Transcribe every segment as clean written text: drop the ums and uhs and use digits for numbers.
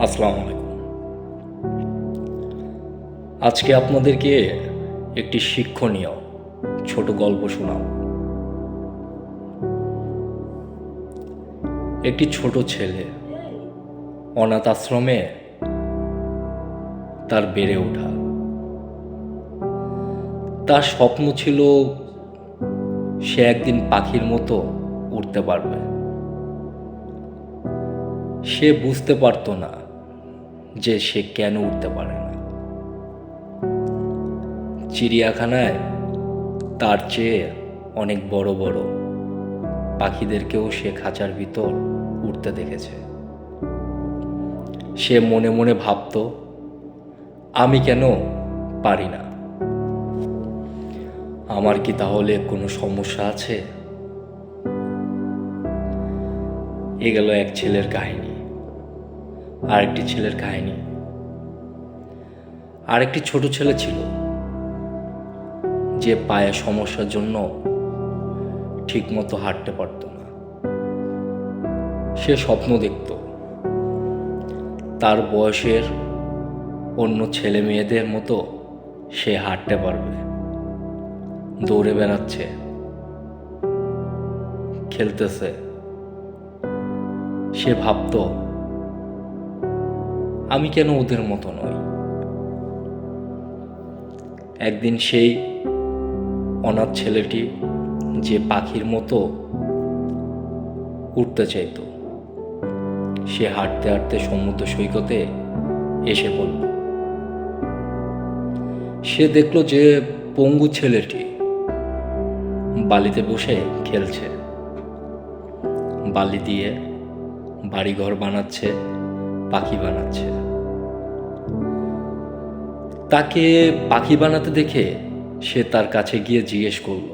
আসসালামু আলাইকুম। আজকে আপনাদেরকে একটি শিক্ষণীয় ছোট গল্প শোনাব। একটি ছোট ছেলে অনাথ আশ্রমে তার বেড়ে ওঠা। তার স্বপ্ন ছিল সে একদিন পাখির মতো উড়তে পারবে। সে বুঝতে পারতো না যে সে কেন উঠতে পারে না। চিড়িয়াখানায় তার চেয়ে অনেক বড় বড় পাখিদেরকেও সে খাঁচার ভিতর উঠতে দেখেছে। সে মনে মনে ভাবত, আমি কেন পারি না? আমার কি তাহলে কোনো সমস্যা আছে? এ গেল এক ছেলের কাহিনী। আরেকটি ছেলের কাহিনী। আরেকটি ছোট ছেলে ছিল যে পায়ে সমস্যার জন্য ঠিকমতো হাঁটতে পারত না। সে স্বপ্ন দেখত তার বয়সের অন্য ছেলে মেয়েদের মতো সে হাঁটতে পারবে, দৌড়ে বেড়াচ্ছে, খেলতেছে। সে ভাবত, আমি কেন ওদের মতো নই? একদিন সেই অনাথ ছেলেটি যে পাখির মতো উঠতে চাইত, সে হাঁটতে হাঁটতে সমুদ্র সৈকতে এসে পড়ল। সে দেখল যে পঙ্গু ছেলেটি বালিতে বসে খেলছে, বালি দিয়ে বাড়িঘর বানাচ্ছে, পাখি বানাচ্ছে। তাকে পাখি বানাতে দেখে সে তার কাছে গিয়ে জিজ্ঞেস করল,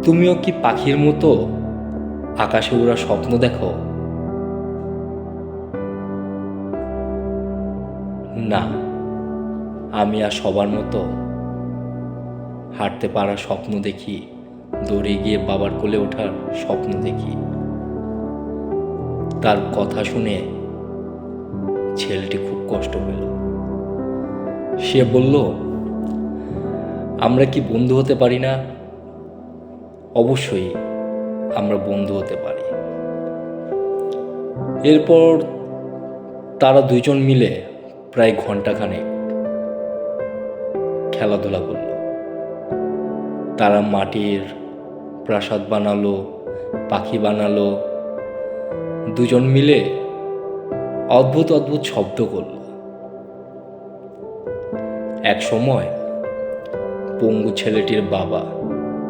তুমিও কি পাখির মতো আকাশে ওড়ার স্বপ্ন দেখো? না, আমি আর সবার মতো হাঁটতে পারার স্বপ্ন দেখি, দৌড়ে গিয়ে বাবার কোলে ওঠার স্বপ্ন দেখি। তার কথা শুনে ছেলেটি খুব কষ্ট পেল। সে বলল, আমরা কি বন্ধু হতে পারি না? অবশ্যই আমরা বন্ধু হতে পারি। এরপর তারা দুইজন মিলে প্রায় ঘন্টাখানেক খেলাধুলা করল। তারা মাটির প্রাসাদ বানালো, পাখি বানালো, দুজন মিলে অদ্ভুত অদ্ভুত শব্দ করল। এক সময় পঙ্গু ছেলেটির বাবা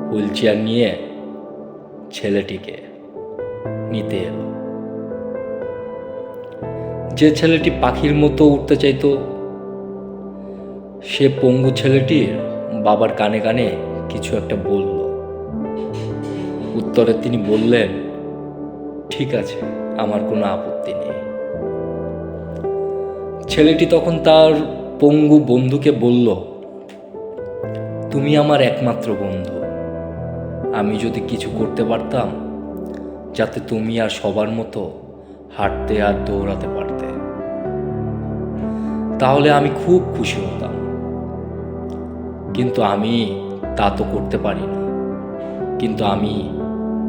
হুইল চেয়ার নিয়ে ছেলেটিকে নিতে এলো। যে ছেলেটি পাখির মতো উঠতে চাইতো, সে পঙ্গু ছেলেটির বাবার কানে কানে কিছু একটা বলল। উত্তরে তিনি বললেন, ঠিক আছে, আমার কোনো আপত্তি নেই। ছেলেটি তখন তার পঙ্গু বন্ধুকে বলল, তুমি আমার একমাত্র বন্ধু। আমি যদি কিছু করতে পারতাম যাতে তুমি আর সবার মতো হাঁটতে আর দৌড়াতে পারতে, তাহলে আমি খুব খুশি হতাম। কিন্তু আমি তা তো করতে পারি না। কিন্তু আমি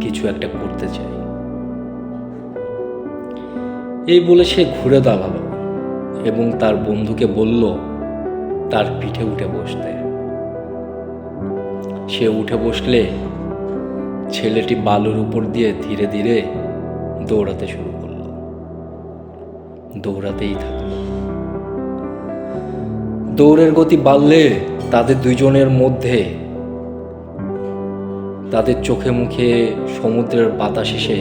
কিছু একটা করতে চাই। এই বলে সে ঘুরে দাঁড়ালো এবং তার বন্ধুকে বলল তার পিঠে উঠে বসতে। সে উঠে বসলে ছেলেটি বালুর উপর দিয়ে ধীরে ধীরে দৌড়াতে শুরু করলো। দৌড়াতেই থাকলো। দৌড়ের গতি বাড়লে তাদের দুইজনের মধ্যে, তাদের চোখে মুখে সমুদ্রের বাতাস এসে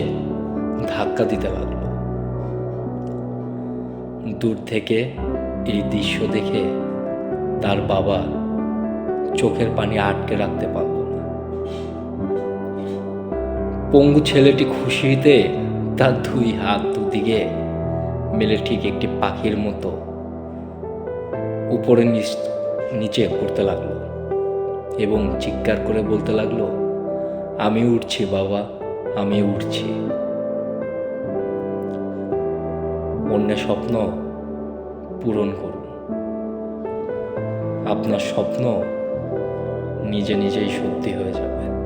ধাক্কা দিতে লাগলো। দূর থেকে এই দৃশ্য দেখে তার বাবা চোখের পানি আটকে রাখতে পারল না। পঙ্গু ছেলেটি খুশিতে তার দুই হাত দুদিকে মেলে ঠিক একটি পাখির মতো উপরে নিচে করতে লাগলো এবং চিৎকার করে বলতে লাগলো, আমি উঠছি বাবা, আমি উঠছি। অন্যের স্বপ্ন পূরণ করুন। আপনার স্বপ্ন নিজে নিজেই সত্যি হয়ে যাবে।